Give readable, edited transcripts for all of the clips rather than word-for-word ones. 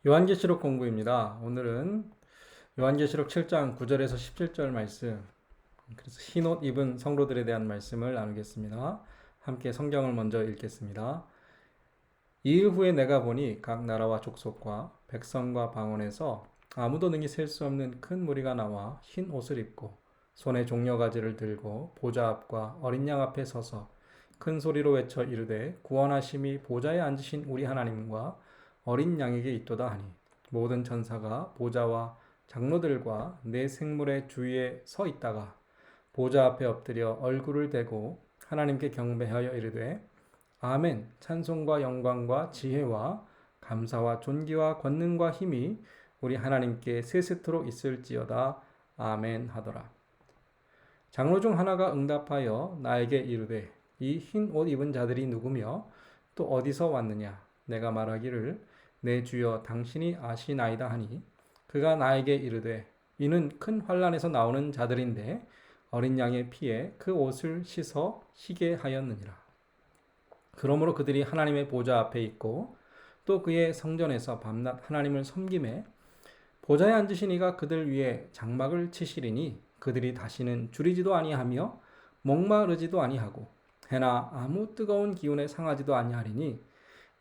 요한계시록 공부입니다. 오늘은 요한계시록 7장 9절에서 17절 말씀, 그래서 흰옷 입은 성도들에 대한 말씀을 나누겠습니다. 함께 성경을 먼저 읽겠습니다. 이일 후에 내가 보니 각 나라와 족속과 백성과 방언에서 아무도 능히 셀 수 없는 큰 무리가 나와 흰 옷을 입고 손에 종려가지를 들고 보좌 앞과 어린 양 앞에 서서 큰 소리로 외쳐 이르되 구원하심이 보좌에 앉으신 우리 하나님과 어린 양에게 있도다 하니 모든 천사가 보좌와 장로들과 네 생물의 주위에 서 있다가 보좌 앞에 엎드려 얼굴을 대고 하나님께 경배하여 이르되 아멘. 찬송과 영광과 지혜와 감사와 존귀와 권능과 힘이 우리 하나님께 세세토록 있을지어다. 아멘 하더라. 장로 중 하나가 응답하여 나에게 이르되 이 흰 옷 입은 자들이 누구며 또 어디서 왔느냐. 내가 말하기를 내 주여 당신이 아시나이다 하니 그가 나에게 이르되 이는 큰 환란에서 나오는 자들인데 어린 양의 피에 그 옷을 씻어 희게 하였느니라. 그러므로 그들이 하나님의 보좌 앞에 있고 또 그의 성전에서 밤낮 하나님을 섬김에 보좌에 앉으신 이가 그들 위에 장막을 치시리니 그들이 다시는 줄이지도 아니하며 목마르지도 아니하고 해나 아무 뜨거운 기운에 상하지도 아니하리니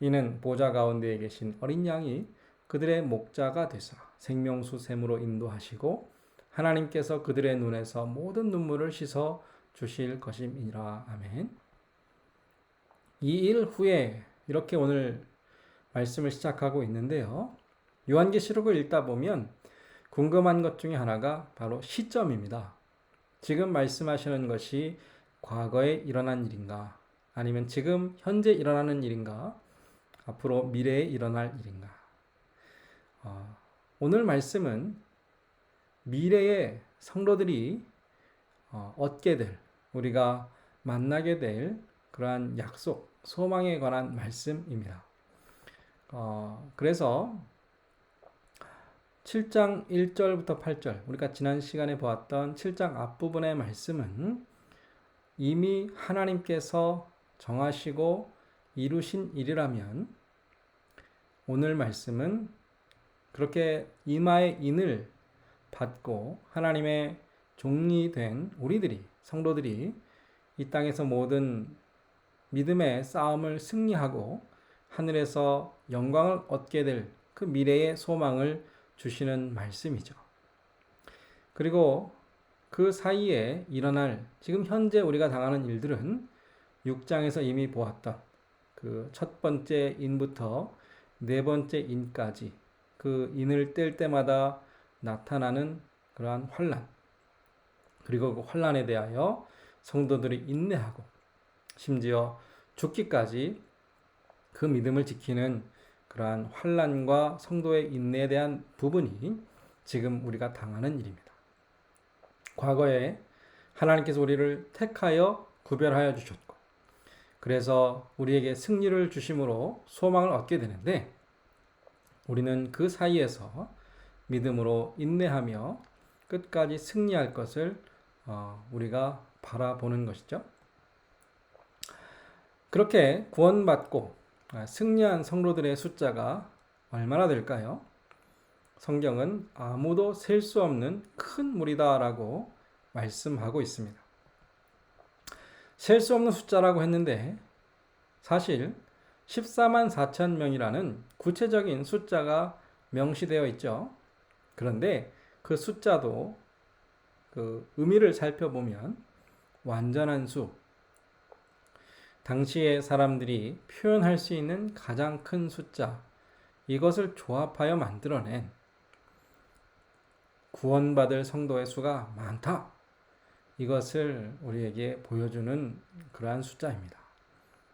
이는 보좌 가운데에 계신 어린 양이 그들의 목자가 되사 생명수 샘으로 인도하시고 하나님께서 그들의 눈에서 모든 눈물을 씻어 주실 것임이라. 아멘. 이 일 후에 이렇게 오늘 말씀을 시작하고 있는데요. 요한계시록을 읽다 보면 궁금한 것 중에 하나가 바로 시점입니다. 지금 말씀하시는 것이 과거에 일어난 일인가? 아니면 지금 현재 일어나는 일인가? 앞으로 미래에 일어날 일인가? 오늘 말씀은 미래의 성도들이 얻게 될, 우리가 만나게 될 그러한 약속, 소망에 관한 말씀입니다. 그래서 7장 1절부터 8절, 우리가 지난 시간에 보았던 7장 앞부분의 말씀은 이미 하나님께서 정하시고 이루신 일이라면 오늘 말씀은 그렇게 이마의 인을 받고 하나님의 종이 된 우리들이, 성도들이 이 땅에서 모든 믿음의 싸움을 승리하고 하늘에서 영광을 얻게 될 그 미래의 소망을 주시는 말씀이죠. 그리고 그 사이에 일어날 지금 현재 우리가 당하는 일들은 6장에서 이미 보았던 그 첫 번째 인부터 네 번째 인까지 그 인을 뗄 때마다 나타나는 그러한 환난, 그리고 그 환난에 대하여 성도들이 인내하고 심지어 죽기까지 그 믿음을 지키는 그러한 환난과 성도의 인내에 대한 부분이 지금 우리가 당하는 일입니다. 과거에 하나님께서 우리를 택하여 구별하여 주셨고 그래서 우리에게 승리를 주심으로 소망을 얻게 되는데 우리는 그 사이에서 믿음으로 인내하며 끝까지 승리할 것을 우리가 바라보는 것이죠. 그렇게 구원받고 승리한 성도들의 숫자가 얼마나 될까요? 성경은 아무도 셀 수 없는 큰 무리다라고 말씀하고 있습니다. 셀 수 없는 숫자라고 했는데 사실 14만 4천 명이라는 구체적인 숫자가 명시되어 있죠. 그런데 그 숫자도 그 의미를 살펴보면 완전한 수, 당시의 사람들이 표현할 수 있는 가장 큰 숫자, 이것을 조합하여 만들어낸 구원받을 성도의 수가 많다. 이것을 우리에게 보여주는 그러한 숫자입니다.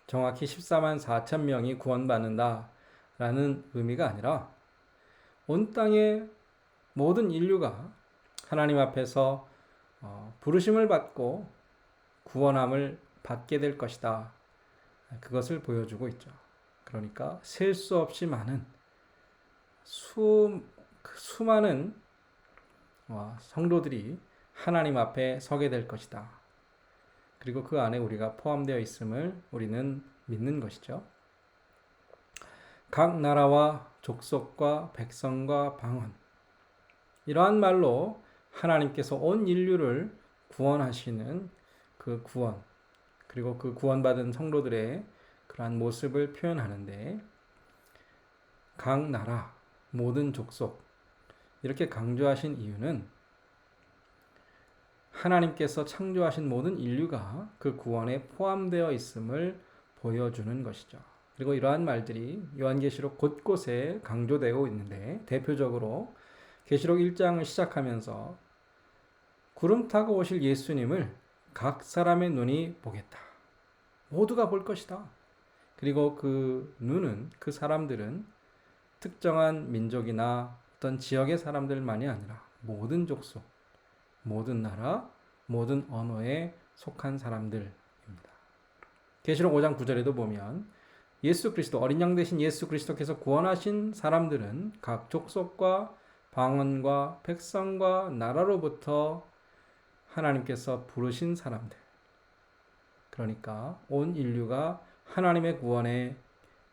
정확히 14만 4천 명이 구원받는다 라는 의미가 아니라 온 땅의 모든 인류가 하나님 앞에서 부르심을 받고 구원함을 받게 될 것이다. 그것을 보여주고 있죠. 그러니까 셀 수 없이 많은 수많은 성도들이 하나님 앞에 서게 될 것이다. 그리고 그 안에 우리가 포함되어 있음을 우리는 믿는 것이죠. 각 나라와 족속과 백성과 방언. 이러한 말로 하나님께서 온 인류를 구원하시는 그 구원, 그리고 그 구원받은 성도들의 그러한 모습을 표현하는데, 각 나라, 모든 족속, 이렇게 강조하신 이유는 하나님께서 창조하신 모든 인류가 그 구원에 포함되어 있음을 보여주는 것이죠. 그리고 이러한 말들이 요한계시록 곳곳에 강조되고 있는데, 대표적으로 계시록 1장을 시작하면서 구름 타고 오실 예수님을 각 사람의 눈이 보겠다. 모두가 볼 것이다. 그리고 그 눈은, 그 사람들은 특정한 민족이나 어떤 지역의 사람들만이 아니라 모든 족속, 모든 나라, 모든 언어에 속한 사람들입니다. 계시록 5장 9절에도 보면 예수 그리스도, 어린 양 되신 예수 그리스도께서 구원하신 사람들은 각 족속과 방언과 백성과 나라로부터 하나님께서 부르신 사람들. 그러니까 온 인류가 하나님의 구원의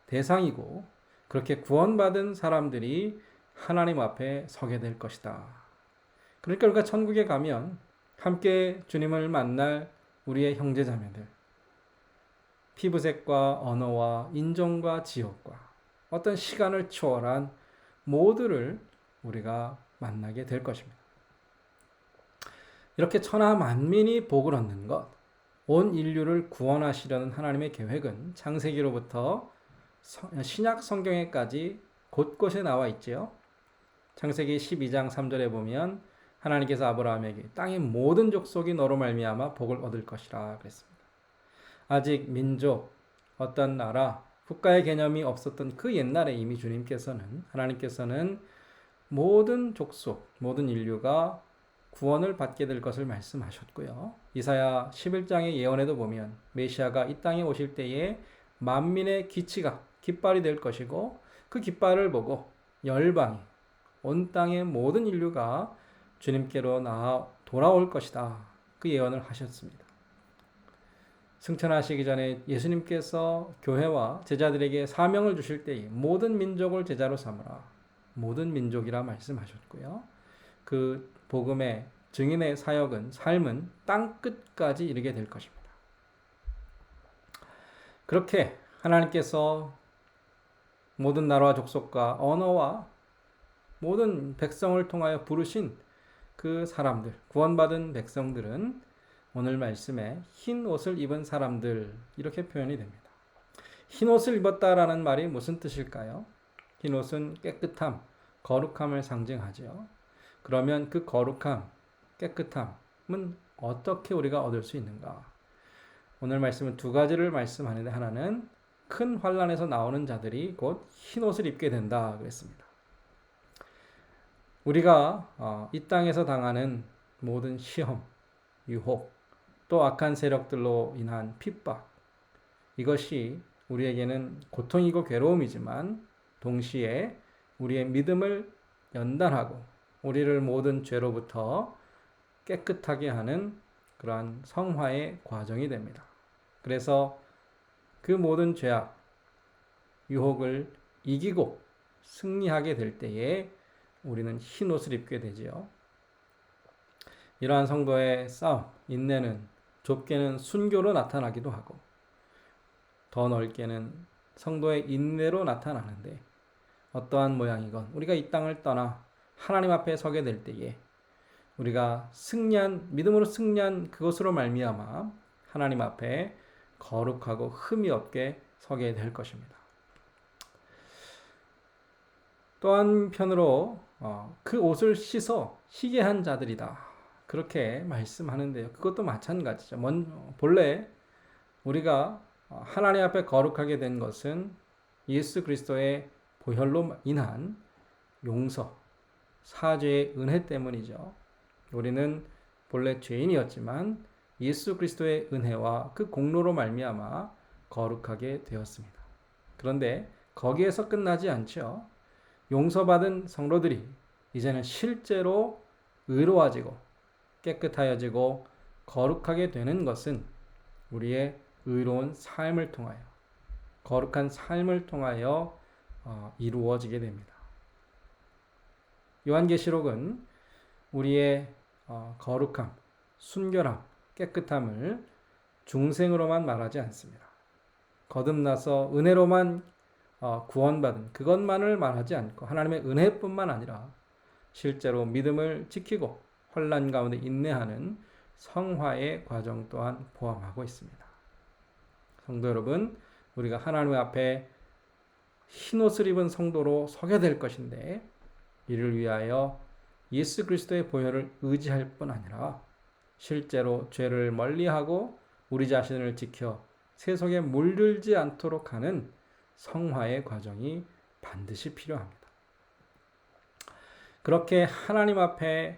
대상이고, 그렇게 구원받은 사람들이 하나님 앞에 서게 될 것이다. 그러니까 우리가 천국에 가면 함께 주님을 만날 우리의 형제자매들, 피부색과 언어와 인종과 지역과 어떤 시간을 초월한 모두를 우리가 만나게 될 것입니다. 이렇게 천하 만민이 복을 얻는 것, 온 인류를 구원하시려는 하나님의 계획은 창세기로부터 신약 성경에까지 곳곳에 나와 있지요. 창세기 12장 3절에 보면 하나님께서 아브라함에게 땅의 모든 족속이 너로 말미암아 복을 얻을 것이라 그랬습니다. 아직 민족, 어떤 나라, 국가의 개념이 없었던 그 옛날에 이미 하나님께서는 모든 족속, 모든 인류가 구원을 받게 될 것을 말씀하셨고요. 이사야 11장의 예언에도 보면 메시아가 이 땅에 오실 때에 만민의 깃발이 될 것이고, 그 깃발을 보고 열방이, 온 땅의 모든 인류가 주님께로 돌아올 것이다. 그 예언을 하셨습니다. 승천하시기 전에 예수님께서 교회와 제자들에게 사명을 주실 때에 모든 민족을 제자로 삼으라. 모든 민족이라 말씀하셨고요. 그 복음의 증인의 사역은, 삶은 땅 끝까지 이르게 될 것입니다. 그렇게 하나님께서 모든 나라와 족속과 언어와 모든 백성을 통하여 부르신 그 사람들, 구원받은 백성들은 오늘 말씀에 흰 옷을 입은 사람들, 이렇게 표현이 됩니다. 흰 옷을 입었다라는 말이 무슨 뜻일까요? 흰 옷은 깨끗함, 거룩함을 상징하죠. 그러면 그 거룩함, 깨끗함은 어떻게 우리가 얻을 수 있는가? 오늘 말씀은 두 가지를 말씀하는데, 하나는 큰 환난에서 나오는 자들이 곧 흰 옷을 입게 된다 그랬습니다. 우리가 이 땅에서 당하는 모든 시험, 유혹, 또 악한 세력들로 인한 핍박, 이것이 우리에게는 고통이고 괴로움이지만 동시에 우리의 믿음을 연단하고 우리를 모든 죄로부터 깨끗하게 하는 그러한 성화의 과정이 됩니다. 그래서 그 모든 죄악, 유혹을 이기고 승리하게 될 때에 우리는 흰 옷을 입게 되지요. 이러한 성도의 싸움, 인내는 좁게는 순교로 나타나기도 하고, 더 넓게는 성도의 인내로 나타나는데, 어떠한 모양이건 우리가 이 땅을 떠나 하나님 앞에 서게 될 때에 우리가 믿음으로 승리한 그것으로 말미암아 하나님 앞에 거룩하고 흠이 없게 서게 될 것입니다. 또 한편으로 그 옷을 씻어 희게 한 자들이다, 그렇게 말씀하는데요. 그것도 마찬가지죠. 본래 우리가 하나님 앞에 거룩하게 된 것은 예수 그리스도의 보혈로 인한 용서, 사죄의 은혜 때문이죠. 우리는 본래 죄인이었지만 예수 그리스도의 은혜와 그 공로로 말미암아 거룩하게 되었습니다. 그런데 거기에서 끝나지 않죠. 용서받은 성도들이 이제는 실제로 의로워지고 깨끗하여지고 거룩하게 되는 것은 우리의 의로운 삶을 통하여, 거룩한 삶을 통하여 이루어지게 됩니다. 요한계시록은 우리의 거룩함, 순결함, 깨끗함을 중생으로만 말하지 않습니다. 거듭나서 은혜로만 구원받은 그것만을 말하지 않고 하나님의 은혜뿐만 아니라 실제로 믿음을 지키고 환난 가운데 인내하는 성화의 과정 또한 포함하고 있습니다. 성도 여러분, 우리가 하나님 앞에 흰옷을 입은 성도로 서게 될 것인데 이를 위하여 예수 그리스도의 보혈을 의지할 뿐 아니라 실제로 죄를 멀리하고 우리 자신을 지켜 세속에 물들지 않도록 하는 성화의 과정이 반드시 필요합니다. 그렇게 하나님 앞에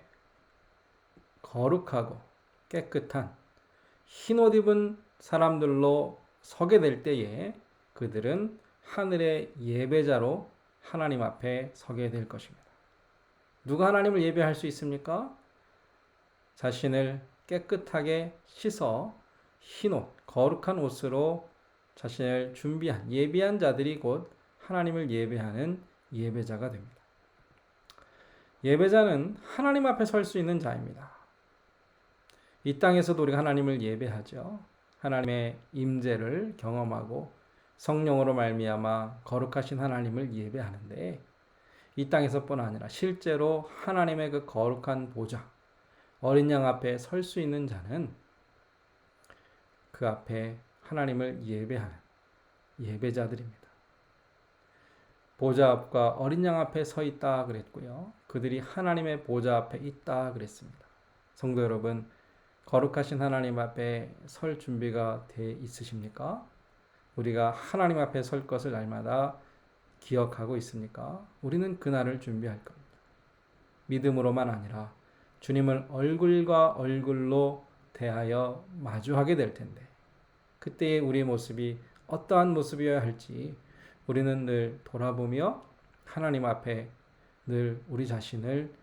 거룩하고 깨끗한 흰옷 입은 사람들로 서게 될 때에 그들은 하늘의 예배자로 하나님 앞에 서게 될 것입니다. 누가 하나님을 예배할 수 있습니까? 자신을 깨끗하게 씻어 흰옷, 거룩한 옷으로 자신을 준비한 예비한 자들이 곧 하나님을 예배하는 예배자가 됩니다. 예배자는 하나님 앞에 설 수 있는 자입니다. 이 땅에서도 우리가 하나님을 예배하죠. 하나님의 임재를 경험하고 성령으로 말미암아 거룩하신 하나님을 예배하는데 이 땅에서뿐 아니라 실제로 하나님의 그 거룩한 보좌, 어린 양 앞에 설 수 있는 자는 그 앞에 하나님을 예배하는 예배자들입니다. 보좌 앞과 어린 양 앞에 서 있다 그랬고요. 그들이 하나님의 보좌 앞에 있다 그랬습니다. 성도 여러분, 거룩하신 하나님 앞에 설 준비가 돼 있으십니까? 우리가 하나님 앞에 설 것을 날마다 기억하고 있습니까? 우리는 그날을 준비할 겁니다. 믿음으로만 아니라 주님을 얼굴과 얼굴로 대하여 마주하게 될 텐데 그때의 우리의 모습이 어떠한 모습이어야 할지 우리는 늘 돌아보며 하나님 앞에 늘 우리 자신을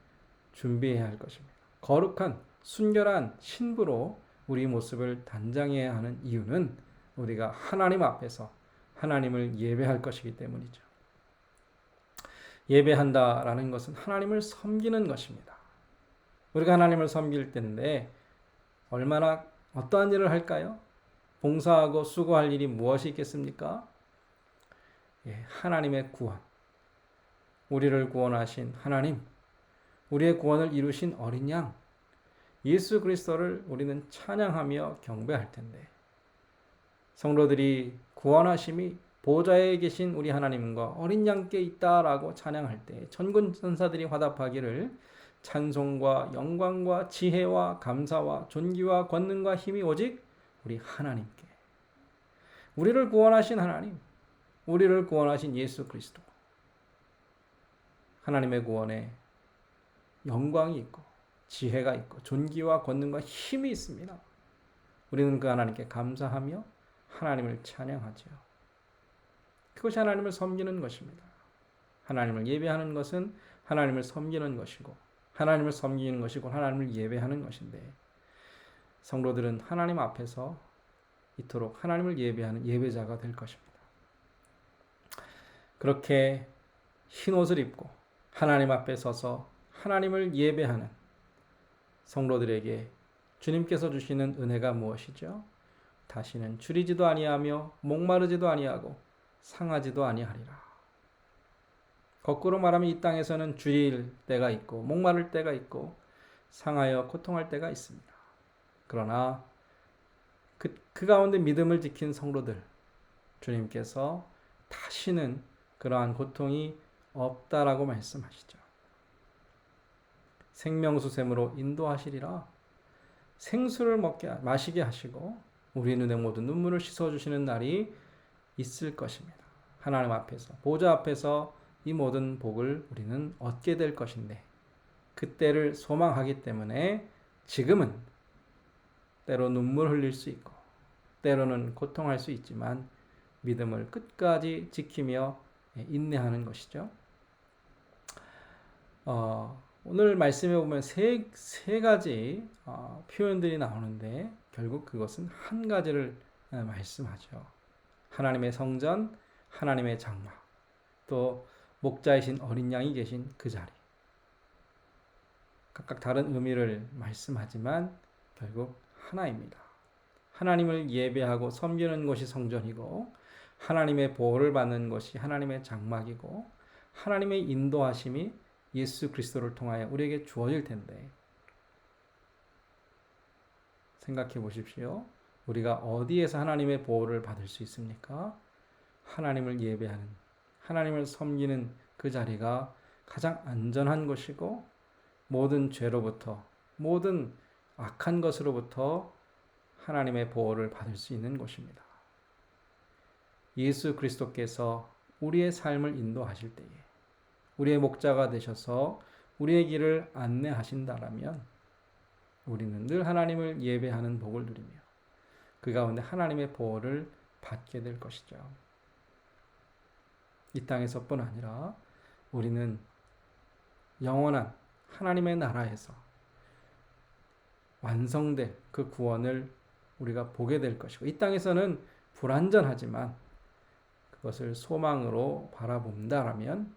준비해야 할 것입니다. 거룩한 순결한 신부로 우리 모습을 단장해야 하는 이유는 우리가 하나님 앞에서 하나님을 예배할 것이기 때문이죠. 예배한다라는 것은 하나님을 섬기는 것입니다. 우리가 하나님을 섬길 때인데 얼마나 어떠한 일을 할까요? 봉사하고 수고할 일이 무엇이 있겠습니까? 하나님의 구원, 우리를 구원하신 하나님, 우리의 구원을 이루신 어린 양, 예수 그리스도를 우리는 찬양하며 경배할 텐데 성도들이 구원하심이 보좌에 계신 우리 하나님과 어린 양께 있다라고 찬양할 때 천군 천사들이 화답하기를 찬송과 영광과 지혜와 감사와 존귀와 권능과 힘이 오직 우리 하나님께, 우리를 구원하신 하나님, 우리를 구원하신 예수 그리스도, 하나님의 구원에 영광이 있고 지혜가 있고 존귀와 권능과 힘이 있습니다. 우리는 그 하나님께 감사하며 하나님을 찬양하죠. 그것이 하나님을 섬기는 것입니다. 하나님을 예배하는 것은 하나님을 섬기는 것이고 하나님을 섬기는 것이고 하나님을 예배하는 것인데 성도들은 하나님 앞에서 이토록 하나님을 예배하는 예배자가 될 것입니다. 그렇게 흰 옷을 입고 하나님 앞에 서서 하나님을 예배하는 성도들에게 주님께서 주시는 은혜가 무엇이죠? 다시는 줄이지도 아니하며 목마르지도 아니하고 상하지도 아니하리라. 거꾸로 말하면 이 땅에서는 줄일 때가 있고 목마를 때가 있고 상하여 고통할 때가 있습니다. 그러나 그 가운데 믿음을 지킨 성도들, 주님께서 다시는 그러한 고통이 없다라고 말씀하시죠. 생명수샘으로 인도하시리라. 생수를 마시게 하시고 우리 눈의 모든 눈물을 씻어주시는 날이 있을 것입니다. 하나님 앞에서, 보좌 앞에서 이 모든 복을 우리는 얻게 될 것인데 그때를 소망하기 때문에 지금은 때로 눈물 흘릴 수 있고 때로는 고통할 수 있지만 믿음을 끝까지 지키며 인내하는 것이죠. 오늘 말씀에 보면 세 가지 표현들이 나오는데 결국 그것은 한 가지를 말씀하죠. 하나님의 성전, 하나님의 장막, 또 목자이신 어린 양이 계신 그 자리. 각각 다른 의미를 말씀하지만 결국 하나입니다. 하나님을 예배하고 섬기는 것이 성전이고 하나님의 보호를 받는 것이 하나님의 장막이고 하나님의 인도하심이 예수 그리스도를 통하여 우리에게 주어질 텐데 생각해 보십시오. 우리가 어디에서 하나님의 보호를 받을 수 있습니까? 하나님을 예배하는, 하나님을 섬기는 그 자리가 가장 안전한 것이고 모든 죄로부터, 모든 악한 것으로부터 하나님의 보호를 받을 수 있는 곳입니다. 예수 그리스도께서 우리의 삶을 인도하실 때에 우리의 목자가 되셔서 우리의 길을 안내하신다라면 우리는 늘 하나님을 예배하는 복을 누리며 그 가운데 하나님의 보호를 받게 될 것이죠. 이 땅에서뿐 아니라 우리는 영원한 하나님의 나라에서 완성될 그 구원을 우리가 보게 될 것이고 이 땅에서는 불완전하지만 그것을 소망으로 바라본다라면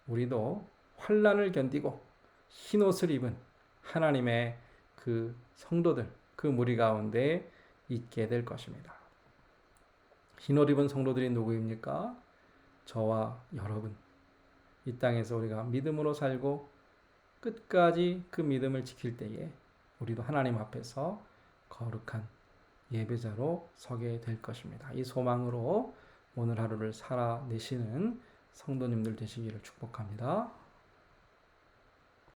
우리도 환난을 견디고 흰옷을 입은 하나님의 그 성도들, 그 무리 가운데 있게 될 것입니다. 흰옷 입은 성도들이 누구입니까? 저와 여러분. 이 땅에서 우리가 믿음으로 살고 끝까지 그 믿음을 지킬 때에 우리도 하나님 앞에서 거룩한 예배자로 서게 될 것입니다. 이 소망으로 오늘 하루를 살아내시는 성도님들 되시기를 축복합니다.